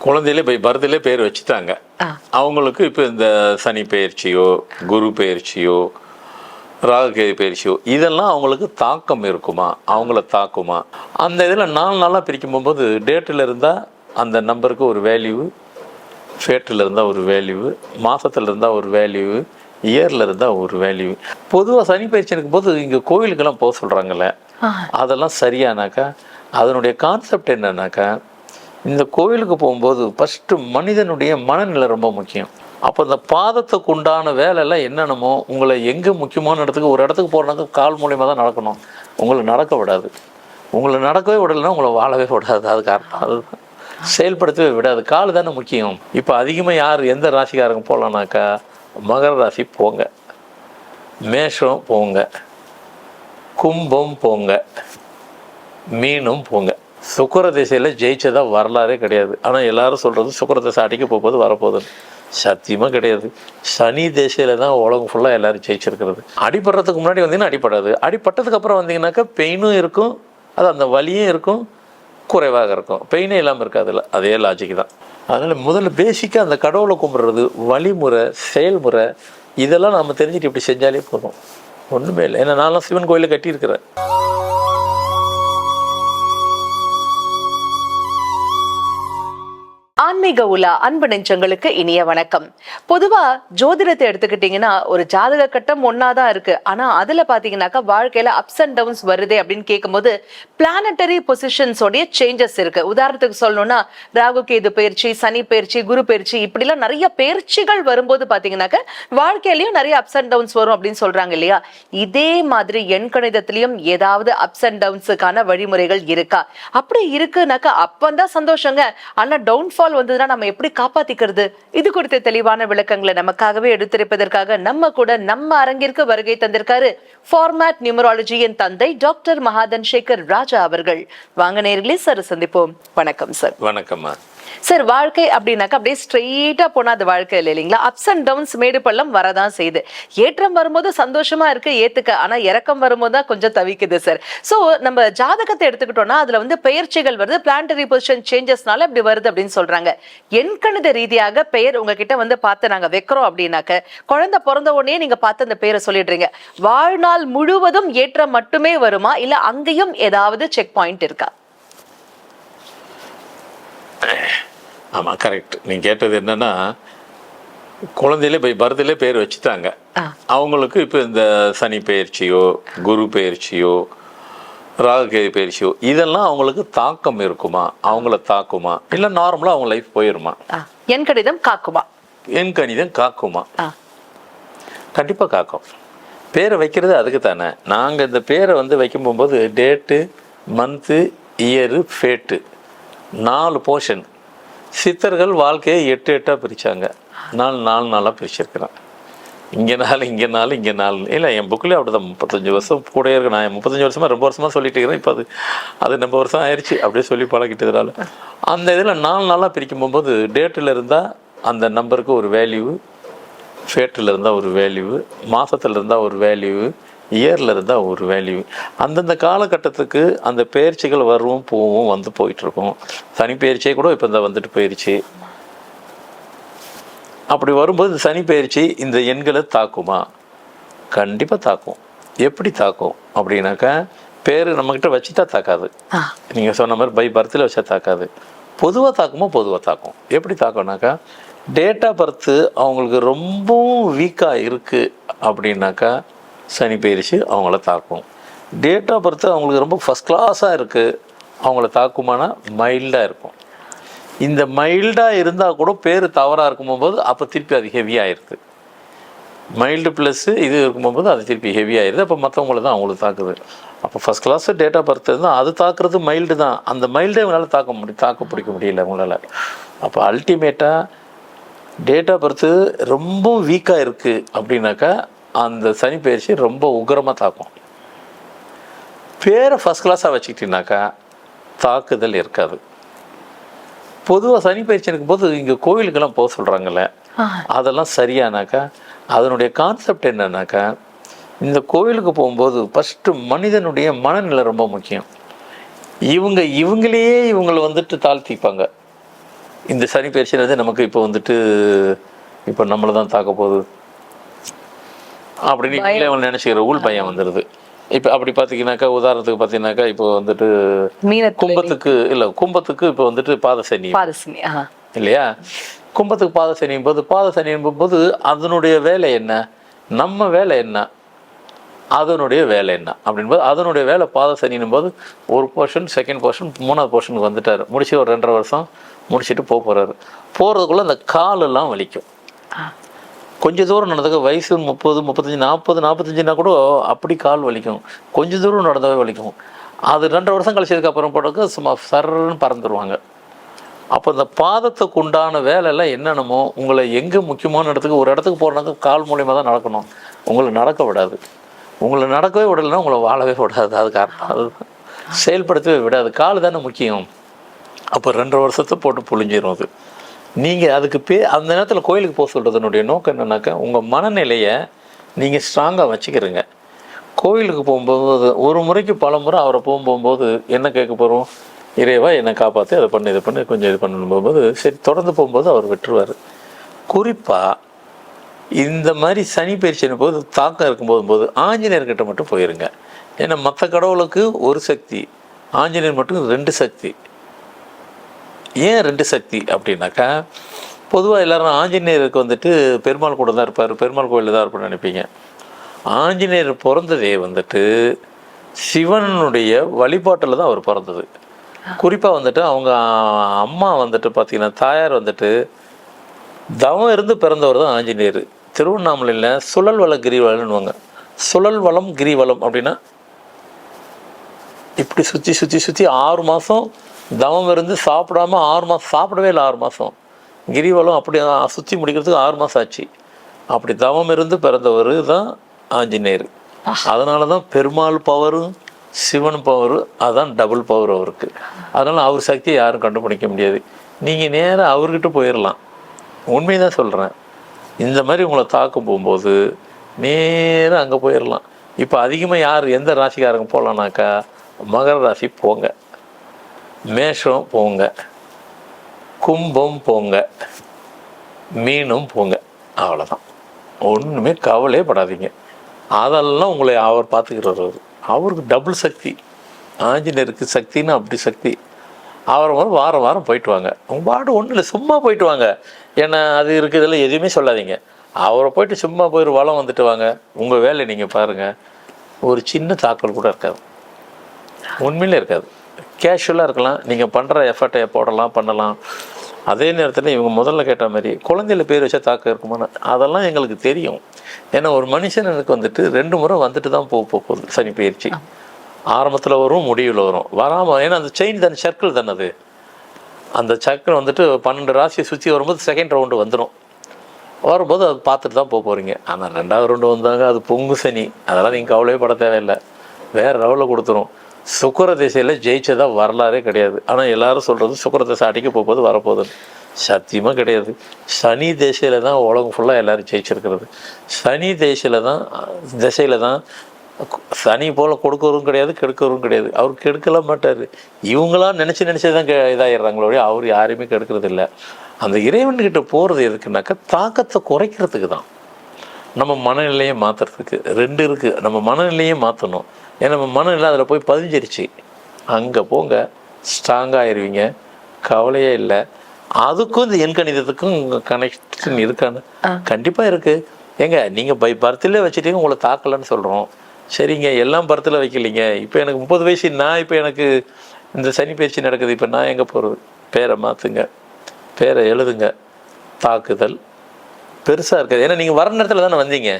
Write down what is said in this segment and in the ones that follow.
குழந்தையிலே birthday பேர் வச்சுட்டாங்க. அவங்களுக்கு இப்போ இந்த சனி பெயர்ச்சியோ குரு பெயர்ச்சியோ ராகுகேது பயிற்சியோ இதெல்லாம் அவங்களுக்கு தாக்கம் இருக்குமா, அவங்கள தாக்குமா? அந்த இதில் 4 நாளாக பிரிக்கும் போகும்போது டேட்டில் இருந்தால் அந்த நம்பருக்கு ஒரு வேல்யூ, ஃபேட்டில் இருந்தால் ஒரு வேல்யூ, மாதத்தில் இருந்தால் ஒரு வேல்யூ, இயரில் இருந்தால் ஒரு வேல்யூ. பொதுவாக சனி பயிற்சி இருக்கும்போது இங்கே கோவிலுக்கெல்லாம் போக சொல்கிறாங்கல்ல, அதெல்லாம் சரியானாக்கா அதனுடைய கான்செப்ட் என்னன்னாக்கா, இந்த கோவிலுக்கு போகும்போது ஃபஸ்ட்டு மனிதனுடைய மனநிலை ரொம்ப முக்கியம். அப்போ இந்த பாதத்துக்கு உண்டான வேலையெல்லாம் என்னென்னமோ உங்களை எங்கே முக்கியமான இடத்துக்கு ஒரு இடத்துக்கு போகிறனாக்க கால் மூலியமாக தான் நடக்கணும். உங்களை நடக்க விடாது. உங்களை நடக்கவே விடலைன்னா உங்களை வாழவே விடாது. அது காரணம் அதுதான், செயல்படுத்தவே விடாது. கால் தானே முக்கியம். இப்போ அதிகமாக யார் எந்த ராசிக்காரங்க போகலான்னாக்கா, மகர ராசி போங்க, மேஷம் போங்க, கும்பம் போங்க, மீனும் போங்க. சுக்கர திசையில் ஜெயிச்சதா வரலாறே கிடையாது. ஆனால் எல்லாரும் சொல்கிறது சுக்கர திசை அடிக்க போகும்போது வரப்போகுதுன்னு. சத்தியமாக கிடையாது. சனி தேசையில் தான் உலகம் ஃபுல்லாக எல்லோரும் ஜெயிச்சிருக்கிறது. அடிபடுறதுக்கு முன்னாடி வந்தீங்கன்னா அடிப்படாது, அடிப்பட்டதுக்கு அப்புறம் வந்தீங்கன்னாக்கா பெயினும் இருக்கும், அது அந்த வலியும் இருக்கும், குறைவாக இருக்கும். பெயினே இல்லாமல் இருக்காதுல்ல, அதே லாஜிக் தான். அதனால் முதல்ல பேசிக்காக அந்த கடவுளை கும்பிட்றது, வழிமுறை, செயல்முறை, இதெல்லாம் நம்ம தெரிஞ்சுட்டு இப்படி செஞ்சாலே போதும். ஒன்றுமே இல்லை. ஏன்னா நான்லாம் சிவன் கோயிலில் கட்டியிருக்கிறேன். ஆன்மீக உலா அன்பு நெஞ்சங்களுக்கு இனிய வணக்கம். பொதுவா ஜோதிடத்தை எடுத்துக்கிட்டீங்கன்னா ஒரு ஜாதக கட்டம் ஒன்னாதான் இருக்கு. ஆனா அதுல பாத்தீங்கன்னாக்கா வாழ்க்கையில அப்ஸ் அண்ட் டவுன்ஸ் வருதே அப்படின்னு கேட்கும்போது பிளானட்டரி பொசிஷன்ஸோடைய சேஞ்சஸ் இருக்கு. உதாரணத்துக்கு சொல்லணும்னா ராகு கேது பயிற்சி, சனி பயிற்சி, குரு பயிற்சி, இப்படி எல்லாம் நிறைய பயிற்சிகள் வரும்போது பாத்தீங்கன்னாக்க வாழ்க்கையிலயும் நிறைய அப்ஸ் அண்ட் டவுன்ஸ் வரும் அப்படின்னு சொல்றாங்க இல்லையா? இதே மாதிரி எண்கணிதத்திலயும் ஏதாவது அப்ஸ் அண்ட் டவுன்ஸுக்கான வழிமுறைகள் இருக்கா? அப்படி இருக்குனாக்கா அப்பந்தான் சந்தோஷங்க. ஆனா டவுன்ஃபால் வந்ததுன்னா நம்ம எப்படி காப்பாத்திக்கிறது? இது குறித்த தெளிவான விளக்கங்களை நமக்காகவே எடுத்திருப்பதற்காக நம்ம அரங்கிற்கு வருகை தந்திருக்காரு ஃபார்மேட் நியூமராலஜியின் தந்தை டாக்டர் மகாதன் சேகர் ராஜா அவர்கள். வாங்க நேயர்களே, சார் சந்திப்போம். வணக்கம் சார். வணக்கம்மா. சார், வாழ்க்கை அப்படின்னாக்கா அப்படியே ஸ்ட்ரெயிட்டா போனா அது வாழ்க்கை இல்லை இல்லைங்களா? அப்ஸ் அண்ட் டவுன்ஸ், மேடு பள்ளம் வரதான் செய்யுது. ஏற்றம் வரும்போது சந்தோஷமா இருக்கு, ஏத்துக்க. ஆனா இறக்கம் வரும்போது தான் கொஞ்சம் தவிக்குது சார். சோ நம்ம ஜாதகத்தை எடுத்துக்கிட்டோம்னா அதுல வந்து பெயர்ச்சிகள் வருது, பிளானட்டரி பொசிஷன் சேஞ்சஸ்னால அப்படி வருது அப்படின்னு சொல்றாங்க. எண்கணித ரீதியாக பெயர் உங்ககிட்ட வந்து பார்த்து நாங்க வைக்கிறோம் அப்படின்னாக்க, குழந்தை பிறந்த உடனே நீங்க பார்த்து அந்த பெயரை சொல்லிடுறீங்க. வாழ்நாள் முழுவதும் ஏற்றம் மட்டுமே வருமா, இல்ல அங்கேயும் ஏதாவது செக் பாயிண்ட் இருக்கா? ஆமாம், கரெக்ட். நீங்கள் கேட்டது என்னென்னா, குழந்தையிலே பர்த்டே பேர் வச்சுட்டாங்க. அவங்களுக்கு இப்போ இந்த சனி பயிற்சியோ குரு பயிற்சியோ ராகுகேது பயிற்சியோ இதெல்லாம் அவங்களுக்கு தாக்கம் இருக்குமா, அவங்கள தாக்குமா, இல்லை நார்மலாக அவங்க லைஃப் போயிருமா? என் கணிதம் காக்குமா? என் கணிதம் காக்குமா? கண்டிப்பாக காக்கும். பேரை வைக்கிறது அதுக்கு தானே. நாங்கள் இந்த பேரை வந்து வைக்கும் போகும்போது date, month, year, fat 4 portion. சித்தர்கள் வாழ்க்கையை 8 பிரித்தாங்க. நான் 4 நாளாக பிரிச்சிருக்கிறேன். இங்கே 4, இங்கே 4, இங்கே 4. இல்லை, என் புக்கில் அப்படி தான் 35 வருஷம் கூட இருக்கு. நான் 35 வருஷமாக ரொம்ப வருஷமாக சொல்லிட்டு இருக்கிறேன். இப்போ அது ரொம்ப வருஷம் ஆயிடுச்சு, அப்படியே சொல்லி பழகிட்டதுனால. அந்த இதில் 4 நாளாக பிரிக்கும் போகும்போது டேட்டில் இருந்தால் அந்த நம்பருக்கு ஒரு வேல்யூ, ஃபேட்டில் இருந்தால் ஒரு வேல்யூ, மாதத்தில் இருந்தால் ஒரு வேல்யூ, இயரில் இருந்தால் ஒரு வேல்யூ. அந்தந்த காலகட்டத்துக்கு அந்த பயிற்சிகள் வரும் போவும் வந்து போயிட்டுருக்கும். சனி பயிற்சியே கூட இப்போ இந்த வந்துட்டு போயிடுச்சு. அப்படி வரும்போது சனி பயிற்சி இந்த எண்களை தாக்குமா? கண்டிப்பாக தாக்கும். எப்படி தாக்கும் அப்படின்னாக்கா, பேர் நம்மக்கிட்ட வச்சுட்டா தாக்காது. நீங்கள் சொன்ன மாதிரி பர்த்தில் வச்சா தாக்காது. பொதுவாக தாக்குமா? பொதுவாக தாக்கும். எப்படி தாக்கும்னாக்கா, டேட் ஆஃப் பர்த்து அவங்களுக்கு ரொம்பவும் வீக்காக இருக்குது அப்படின்னாக்கா சனி பயிற்சி அவங்கள தாக்கும். டேட் ஆஃப் பர்த் அவங்களுக்கு ரொம்ப ஃபஸ்ட் கிளாஸாக இருக்குது, அவங்கள தாக்குமானா மைல்டாக இருக்கும். இந்த மைல்டாக இருந்தால் கூட பேர் தவறாக இருக்கும்போது அப்போ திருப்பி அது ஹெவியாகிடுது. மைல்டு ப்ளஸ்ஸு இது இருக்கும்போது அது திருப்பி ஹெவியாகிடுது. அப்போ மற்றவங்கள தான் அவங்களுக்கு தாக்குது. அப்போ first class date of birth இருந்தால் அது தாக்குறது மைல்டு தான். அந்த மைல்டே அவங்களால தாக்க பிடிக்க முடியல அவங்களால. அப்போ அல்டிமேட்டாக டேட் ஆஃப் பர்த்து ரொம்ப வீக்காக இருக்குது அப்படின்னாக்கா அந்த சனி பயிற்சி ரொம்ப உக்கிரமாக தாக்கும். பேரை ஃபஸ்ட் கிளாஸாக வச்சுக்கிட்டீங்கன்னாக்கா தாக்குதல் இருக்காது. பொதுவாக சனி பயிற்சி இருக்கும்போது இங்கே கோவிலுக்கெல்லாம் போக சொல்கிறாங்கல்ல, அதெல்லாம் சரியானாக்கா அதனுடைய கான்செப்ட் என்னன்னாக்கா, இந்த கோவிலுக்கு போகும்போது ஃபஸ்ட்டு மனிதனுடைய மனநிலை ரொம்ப முக்கியம். இவங்களே இவங்களை வந்துட்டு தாழ்த்திப்பாங்க. இந்த சனி பயிற்சியில நமக்கு இப்போ வந்துட்டு இப்போ நம்மளை தான் தாக்க போகுது அப்படின்னு நீங்களே அவன் நினைச்சுக்கிற உள் பயம் வந்துடுது. இப்போ அப்படி பார்த்தீங்கன்னாக்கா உதாரணத்துக்கு பார்த்தீங்கன்னாக்கா இப்போ வந்துட்டு கும்பத்துக்கு இப்போ வந்துட்டு பாதசனி இல்லையா? கும்பத்துக்கு பாதசனியும் போது அதனுடைய வேலை என்ன, நம்ம வேலை என்ன, அதனுடைய வேலை என்ன அப்படின்போது அதனுடைய வேலை பாதசனின் போது ஒரு போர்ஷன், செகண்ட் போர்ஷன், மூணாவது போர்ஷனுக்கு வந்துட்டார். முடிச்சு ஒரு 2.5 வருஷம் முடிச்சுட்டு போகிறாரு. போகிறதுக்குள்ளே அந்த காலெல்லாம் வலிக்கும். கொஞ்சம் தூரம் நடந்தது வயசு 30, 35, 40, 45னா கூட அப்படி கால் வலிக்கும். கொஞ்சம் தூரம் நடந்தவே வலிக்கும். அது 2.5 வருஷம் கழிச்சதுக்கப்புறம் போட்டதுக்கு சும்மா சர்ன்னு பறந்துடுவாங்க. அப்போ இந்த பாதத்துக்கு உண்டான வேலையெல்லாம் என்னென்னமோ உங்களை எங்கே முக்கியமான இடத்துக்கு ஒரு இடத்துக்கு போகிறதுக்கு கால் மூலியமாக தான் நடக்கணும். உங்களை நடக்க விடாது. உங்களை நடக்கவே விடலைன்னா உங்களை வாழவே விடாது. அது காரணம் அதுதான், செயல்படுத்தவே விடாது. கால் தானே முக்கியம். அப்போ 2.5 வருஷத்தை போட்டு புழிஞ்சிடும் அது. நீங்கள் அதுக்கு அந்த நேரத்தில் கோயிலுக்கு போக சொல்கிறதுனுடைய நோக்கம் என்னன்னாக்கா உங்கள் மனநிலையை நீங்கள் ஸ்ட்ராங்காக வச்சுக்கிறீங்க. கோயிலுக்கு போகும்போது ஒரு முறைக்கு பல முறை அவரை போகும்போது என்ன கேட்க போகிறோம், இறைவா என்னை காப்பாற்றி அதை பண்ணி இதை பண்ணி கொஞ்சம் இது பண்ணணும் போகும்போது சரி தொடர்ந்து போகும்போது அவர் விட்டுருவார். குறிப்பாக இந்த மாதிரி சனி பயிற்சியின் போது தாக்கம் இருக்கும்போது ஆஞ்சநேயர்கிட்ட மட்டும் போயிருங்க. ஏன்னா மற்ற கடவுளுக்கு ஒரு சக்தி, ஆஞ்சநேயர் மட்டும் 2 சக்தி. ஏன் 2 சக்தி அப்படின்னாக்கா, பொதுவாக எல்லோரும் ஆஞ்சநேயருக்கு வந்துட்டு பெருமாள் கூட தான் இருப்பார், பெருமாள் கோயிலில் தான் இருப்பார்னு நினைப்பீங்க. ஆஞ்சநேயர் பிறந்ததே வந்துட்டு சிவனுடைய வழிபாட்டில் தான் அவர் பிறந்தது. குறிப்பாக வந்துட்டு அவங்க அம்மா வந்துட்டு பார்த்திங்கன்னா தாயார் வந்துட்டு தவம் இருந்து பிறந்தவர் தான் ஆஞ்சநேயர். திருவண்ணாமலையில் சுழல் வள கிரிவலம்னுவாங்க. சுழல் வளம் கிரிவலம் அப்படின்னா இப்படி சுற்றி சுற்றி சுற்றி 6 மாதம் தவம் இருந்து சாப்பிடாம 6 மாதம் சாப்பிடவே இல்லை. 6 மாதம் கிரிவலம் அப்படி சுற்றி முடிக்கிறதுக்கு 6 மாதம் ஆச்சு. அப்படி தவம் இருந்து பிறந்தவர் தான் ஆஞ்சநேயர். அதனால தான் பெருமாள் பவரும் சிவன் பவரு அதான் டபுள் பவர் அவருக்கு. அதனால் அவர் சக்தியை யாரும் கண்டுபிடிக்க முடியாது. நீங்கள் நேராக அவர்கிட்ட போயிடலாம். உண்மையை தான் சொல்கிறேன். இந்த மாதிரி உங்களை தாக்கம் போகும்போது நேராக அங்கே போயிடலாம். இப்போ அதிகமாக யார் எந்த ராசிக்காரங்க போகலான்னாக்கா மகர ராசி போங்க, மேஷம் போங்க, கும்பம் போங்க, மீனும் போங்க. அவ்வளோதான். ஒன்றுமே கவலையே படாதீங்க. அதெல்லாம் உங்களை அவர் பார்த்துக்கிறவர். அவருக்கு டபுள் சக்தி. ஆஞ்சநேயருக்கு சக்தின்னு அப்படி சக்தி. அவரை வந்து வாரம் வாரம் போயிட்டு வாங்க. உங்கள் பாட்டு ஒன்றும் இல்லை, சும்மா போயிட்டு வாங்க. ஏன்னா அது இருக்குதெல்லாம் எதுவுமே சொல்லாதீங்க. அவரை போயிட்டு சும்மா போய் ஒரு வளம் வந்துட்டு வாங்க. உங்கள் வேலை நீங்கள் பாருங்கள். ஒரு சின்ன தாக்கல் கூட இருக்காது, உண்மையிலே இருக்காது. கேஷுவலாக இருக்கலாம். நீங்கள் பண்ணுற எஃபர்ட்டை போடலாம், பண்ணலாம். அதே நேரத்தில் இவங்க முதல்ல கேட்ட மாதிரி குழந்தையில பேர் வச்சா தாக்கம் இருக்குமான்னு அதெல்லாம் எங்களுக்கு தெரியும். ஏன்னா ஒரு மனுஷனுக்கு வந்துட்டு 2 முறை வந்துட்டு தான் போகுது சனி பயிற்சி. ஆரம்பத்தில் வரும், முடிவில் வரும், வராமல். ஏன்னா அந்த செயின் தானே, சர்க்கிள் தானே அது. அந்த சர்க்கிள் வந்துட்டு 12 ராசியை சுற்றி வரும்போது செகண்ட் ரவுண்டு வந்துடும். வரும்போது அது பார்த்துட்டு தான் போகிறீங்க. ஆனால் 2வது ரவுண்டு வந்தாங்க, அது பொங்கு சனி. அதெல்லாம் நீங்கள் கவலையே பட தேவையில்லை, வேறு லெவலில் கொடுத்துரும். சுக்கர திசையில் ஜெயிச்சதா வரலாறே கிடையாது. ஆனால் எல்லாரும் சொல்கிறது சுக்கர திசை அடிக்க போகும்போது வரப்போகுதுன்னு. சத்தியமாக கிடையாது. சனி திசையில் தான் உலகம் ஃபுல்லாக எல்லோரும் ஜெயிச்சிருக்கிறது. சனி திசையில் தான் சனி போல் கொடுக்கறதும் கிடையாது, கெடுக்கிறதும் கிடையாது. அவர் கெடுக்கலாம் மாட்டார். இவங்களாம் நினச்சி தான் இதாகிடுறாங்களோடைய அவர் யாரையுமே கெடுக்கிறது இல்லை. அந்த இறைவன்கிட்ட போகிறது எதுக்குனாக்கா தாக்கத்தை குறைக்கிறதுக்கு தான். நம்ம மனநிலையை மாற்றுறதுக்கு 2 இருக்குது. நம்ம மனநிலையே மாற்றணும். ஏன்னா நம்ம மனநிலை அதில் போய் பதிஞ்சிருச்சு. அங்கே போங்க, ஸ்ட்ராங்காக ஆயிடுவீங்க, கவலையே இல்லை. அதுக்கும் இந்த எண்கணிதத்துக்கும் கனெக்ஷன் இருக்கான்னு கண்டிப்பாக இருக்குது. ஏங்க நீங்கள் பர்த்தில் வச்சுட்டீங்க, உங்களை தாக்கலைன்னு சொல்கிறோம். சரிங்க, எல்லாம் பர்த்தில் வைக்கலிங்க. இப்போ எனக்கு 30 வயசு, நான் இப்போ எனக்கு இந்த சனி பயிற்சி நடக்குது. இப்போ நான் எங்கே போகிறது? பேரை மாற்றுங்க, பேரை எழுதுங்க. தாக்குதல் பெருசாக இருக்காது. ஏன்னா நீங்கள் வர நேரத்தில் தானே வந்தீங்க.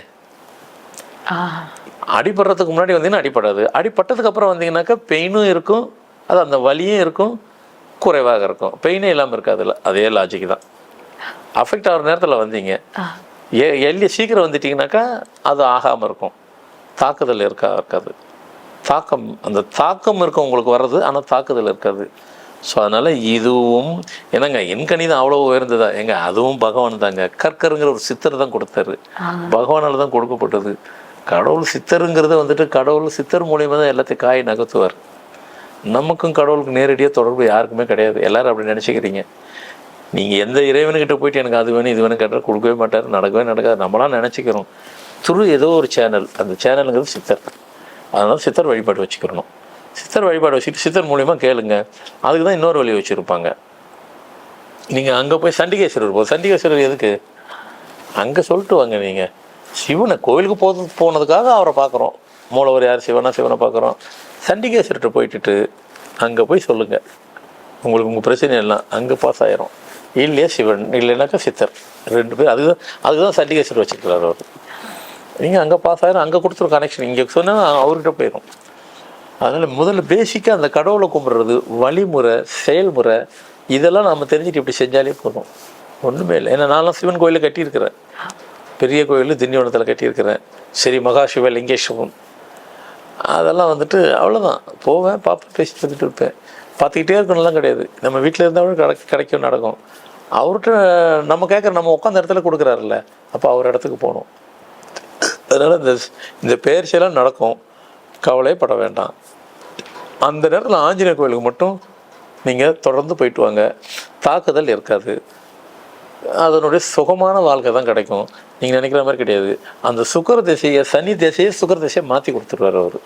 அடிபடுறதுக்கு முன்னாடி வந்தீங்கன்னா அடிப்படாது. அடிப்பட்டதுக்கு அப்புறம் வந்தீங்கன்னாக்கா பெயினும் இருக்கும், அது அந்த வலியும் இருக்கும், குறைவாக இருக்கும். பெயினே இல்லாமல் இருக்காதுல்ல. அதே லாஜிக் தான். அஃபெக்ட் ஆகிற நேரத்தில் வந்தீங்க, சீக்கிரம் வந்துட்டீங்கன்னாக்கா அது ஆகாமல் இருக்கும். தாக்குதல் இருக்காது. அந்த தாக்கம் இருக்கும் உங்களுக்கு வர்றது, ஆனால் தாக்குதல் இருக்காது. ஸோ அதனால் இதுவும் என்னங்க எண்கணிதம் அவ்வளோ உயர்ந்ததா? எங்க அதுவும் பகவான் தாங்க. கற்கருங்கிற ஒரு சித்தர் தான் கொடுத்தாரு, பகவானால் தான் கொடுக்கப்பட்டது. கடவுள் சித்தருங்கிறத வந்துட்டு கடவுள் சித்தர் மூலியமாக தான் எல்லாத்தையும் காய் நகர்த்துவார். நமக்கும் கடவுளுக்கு நேரடியாக தொடர்பு யாருக்குமே கிடையாது. எல்லோரும் அப்படி நினச்சிக்கிறீங்க. நீங்கள் எந்த இறைவனுக்கிட்ட போயிட்டு எனக்கு அது வேணும் இது வேணும் கேட்டால் கொடுக்கவே மாட்டார், நடக்கவே நடக்காது. நம்மளாம் நினச்சிக்கிறோம் துரு ஏதோ ஒரு சேனல், அந்த சேனலுங்கிறது சித்தர். அதனால் சித்தர் வழிபாடு வச்சுக்கிறணும். சித்தர் வழிபாடு வச்சுட்டு சித்தர் மூலியமாக கேளுங்க. அதுக்கு தான் இன்னொரு வழி வச்சுருப்பாங்க. நீங்கள் அங்கே போய் சண்டிகேஸ்வரர் சண்டிகேஸ்வரர் எதுக்கு அங்கே சொல்லிட்டு வாங்க. நீங்கள் சிவனை கோவிலுக்கு போனதுக்காக அவரை பார்க்குறோம். மூலவர் யார், சிவனை பார்க்குறோம். சண்டிகேஸ்வரர்கிட்ட போயிட்டு அங்கே போய் சொல்லுங்கள். உங்களுக்கு உங்கள் பிரச்சனை எல்லாம் அங்கே பாஸ் ஆயிரும். இல்லையா சிவன், இல்லைனாக்கா சித்தர், 2 பேர். அதுதான் சண்டிகேஸ்வரர் வச்சுருக்கிறார் அவர். நீங்கள் அங்கே பாஸ் ஆயிரும், அங்கே கொடுத்துரும் கனெக்ஷன். இங்கே சொன்னால் அவர்கிட்ட போயிடும். அதனால் முதல்ல பேசிக்காக அந்த கடவுளை கும்பிட்றது, வழிமுறை, செயல்முறை, இதெல்லாம் நம்ம தெரிஞ்சுட்டு இப்படி செஞ்சாலே போதும். ஒன்றுமே இல்லை. ஏன்னா நான்லாம் சிவன் கோயிலில் கட்டியிருக்கிறேன். பெரிய கோயில் திண்டிவனத்தில் கட்டியிருக்கிறேன். சரி, மகாசிவ லிங்கேஸ்வரம். அதெல்லாம் வந்துட்டு அவ்வளோதான். போவேன், பார்ப்பேன், பேசி பார்த்துட்டு இருப்பேன். பார்த்துக்கிட்டே இருக்கணும்லாம் கிடையாது. நம்ம வீட்டில் இருந்தாலும் கிடைக்கும், நடக்கும். அவர்கிட்ட நம்ம கேட்குற, நம்ம உட்காந்த இடத்துல கொடுக்குறாருல்ல, அப்போ அவர் இடத்துக்கு போகணும். அதனால் இந்த பெயர்ச்சியெல்லாம் நடக்கும், கவலைப்பட வேண்டாம். அந்த நேரத்தில் ஆஞ்சநேயர் கோயிலுக்கு மட்டும் நீங்கள் தொடர்ந்து போயிட்டு வாங்க. தாக்குதல் இருக்காது. அதனுடைய சுகமான வாழ்க்கை தான் கிடைக்கும். நீங்கள் நினைக்கிற மாதிரி கிடையாது. அந்த சுக்கர திசையை, சனி திசையை சுக்கர திசையை மாற்றி கொடுத்துருவார் அவர்.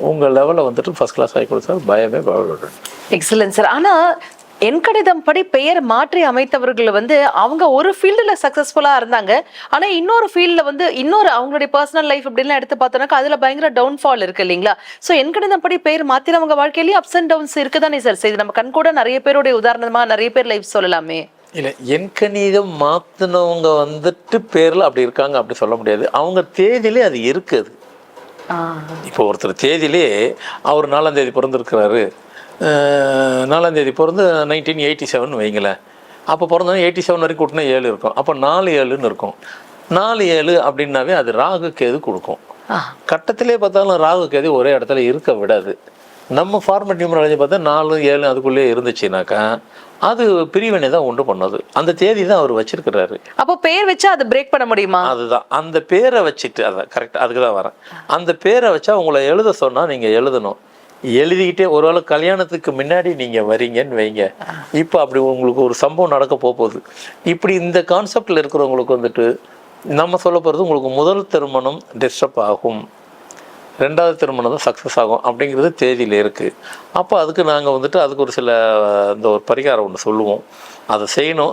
உங்கள் லெவலில் வந்துட்டு ஃபர்ஸ்ட் கிளாஸ் ஆகி கொடுத்தாரு. பயமே பயப்பட. Excellent sir. ஆனால் எண்கணிதம் படி பெயர் மாற்றி அமைத்தவர்கள் அவங்க ஒரு ஃபீல்டுல சக்சஸ்ஃபுல்லா இருந்தாங்க. ஆனா இன்னொரு ஃபீல்ட்ல இன்னொரு அவங்களுடைய பர்சனல் லைஃப் அப்படின்லாம் எடுத்து பார்த்தோம்னா அதுல பயங்கர டவுன்ஃபால் இருக்கு இல்லைங்களா? சோ எண்கணிதம் படி பெயர் மாத்தினவங்க வாழ்க்கையிலேயே அப்ஸ் அண்ட் டவுன்ஸ் இருக்குதானே சார்? சரி, நம்ம கண் கூட நிறைய பேருடைய உதாரணமா நிறைய பேர் லைஃப் சொல்லலாமே. இல்லை, எண்கணிதம் மாத்தினவங்க பேர்ல அப்படி இருக்காங்க அப்படி சொல்ல முடியாது. அவங்க தேதியிலே அது இருக்குது. இப்போ ஒருத்தர் தேதியிலே அவர் 4ஆம் தேதி பிறந்திருக்கிறாரு, 4ஆம் தேதி பிறந்து 1987 வைங்களேன். அப்போ பிறந்தோன்னா 87 வரைக்கும் கூட்டினா 7 இருக்கும். அப்போ 4-7ன்னு இருக்கும். 4-7 அப்படின்னாவே அது ராகு கேது கொடுக்கும். கட்டத்திலே பார்த்தாலும் ராகு கேது ஒரே இடத்துல இருக்க விடாது. நம்ம ஃபார்மட் நியூமராலஜி பார்த்தா 4-7 அதுக்குள்ளேயே இருந்துச்சுனாக்கா அது பிரிவினை தான் உண்டு பண்ணது. அந்த தேதி தான் அவர் வச்சிருக்கிறாரு. அப்போ பேர் வச்சா அதை பிரேக் பண்ண முடியுமா? அதுதான், அந்த பேரை வச்சுட்டு, அதான் கரெக்ட், அதுக்கு தான் வரேன். அந்த பேரை வச்சா உங்களை எழுத சொன்னால் நீங்கள் எழுதணும். எழுதிக்கிட்டே ஒருவேளை கல்யாணத்துக்கு முன்னாடி நீங்கள் வரீங்கன்னு வைங்க. இப்போ அப்படி உங்களுக்கு ஒரு சம்பவம் நடக்க போகுது. இப்படி இந்த கான்செப்டில் இருக்கிறவங்களுக்கு நம்ம சொல்ல போகிறது, உங்களுக்கு முதல் திருமணம் டிஸ்டர்ப் ஆகும், 2வது திருமணம் தான் சக்ஸஸ் ஆகும் அப்படிங்கிறது தேதியில் இருக்குது. அப்போ அதுக்கு நாங்கள் அதுக்கு ஒரு சில இந்த ஒரு பரிகாரம் ஒன்று சொல்லுவோம். அதை செய்யணும்.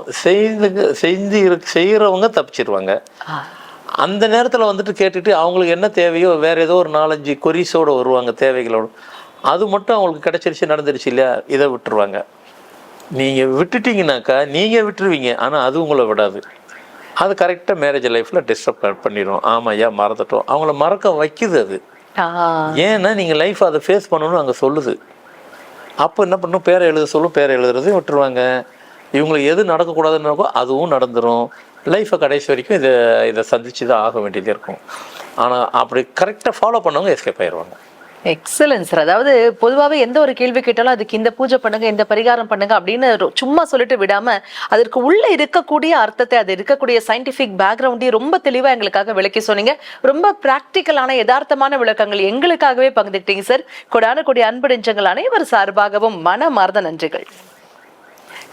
செய்கிறவங்க தப்பிச்சிருவாங்க. அந்த நேரத்தில் கேட்டுட்டு அவங்களுக்கு என்ன தேவையோ வேறு ஏதோ ஒரு 4-5 கொரிஸோடு வருவாங்க, தேவைகளோடு. அது மட்டும் அவங்களுக்கு கிடச்சிருச்சு, நடந்துருச்சு இல்லையா, இதை விட்டுருவாங்க. நீங்கள் விட்டுட்டிங்கனாக்கா நீங்கள் விட்டுருவீங்க, ஆனால் அது உங்களை விடாது. அது கரெக்டாக மேரேஜ் லைஃப்பில் டிஸ்டர்ப் பண்ணிடும். ஆமாம் ஐயா மறந்துட்டோம், அவங்கள மறக்க வைக்குது அது. ஏன்னா நீங்கள் லைஃப் அதை ஃபேஸ் பண்ணணும்னு அங்கே சொல்லுது. அப்போ என்ன பண்ணணும், பேரை எழுத சொல்லும், பேரை எழுதுறதையும் விட்டுருவாங்க. இவங்களுக்கு எது நடக்கக்கூடாதுன்னாக்கோ அதுவும் நடந்துடும். லைஃப்பை கடைசி வரைக்கும் இதை சந்திச்சு தான் ஆக வேண்டியது இருக்கும். ஆனால் அப்படி கரெக்டாக ஃபாலோ பண்ணவங்க எஸ்கேப் ஆயிடுவாங்க. Excellence sir. அதாவது பொதுவாகவே எந்த ஒரு கேள்வி கேட்டாலும் அதுக்கு இந்த பூஜை பண்ணுங்க, இந்த பரிகாரம் பண்ணுங்க அப்படின்னு சும்மா சொல்லிட்டு விடாம அதற்கு உள்ள இருக்கக்கூடிய அர்த்தத்தை, அது இருக்கக்கூடிய சயின்டிபிக் பேக்ரவுண்டையும் ரொம்ப தெளிவா எங்களுக்காக விளக்கி சொன்னீங்க. ரொம்ப பிராக்டிக்கலான யதார்த்தமான விளக்கங்கள் எங்களுக்காகவே பகிர்ந்துக்கிட்டீங்க சார். கொடான கொடி அன்பு நெஞ்சங்கள் அனைவர் சார்பாகவும் மனமார்ந்த நன்றிகள்.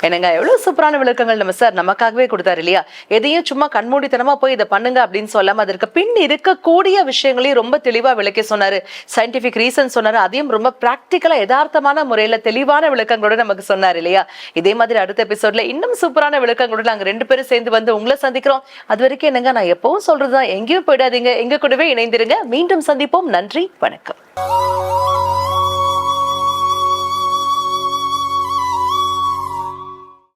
என்னங்க எவ்வளவு சூப்பரான விளக்கங்கள் நம்ம சார் நமக்காகவே கொடுத்தாரு இல்லையா? எதையும் சும்மா கண்மூடித்தனமா போய் இதை பண்ணுங்க அப்படின்னு சொல்லாம அதற்கு பின் இருக்கக்கூடிய விஷயங்களையும் ரொம்ப தெளிவா விளக்கி சொன்னாரு. சயின்டிபிக் ரீசன் சொன்னாரு. அதையும் ரொம்ப பிராக்டிக்கலா யதார்த்தமான முறையில தெளிவான விளக்கங்களோட நமக்கு சொன்னாரு இல்லையா? இதே மாதிரி அடுத்த எபிசோட்ல இன்னும் சூப்பரான விளக்கங்களோட நாங்க 2 பேரும் சேர்ந்து உங்களை சந்திக்கிறோம். அது வரைக்கும் என்னங்க, நான் எப்பவும் சொல்றதுதான், எங்கேயும் போயிடாதீங்க, எங்க கூடவே இணைந்திருங்க. மீண்டும் சந்திப்போம். நன்றி, வணக்கம்.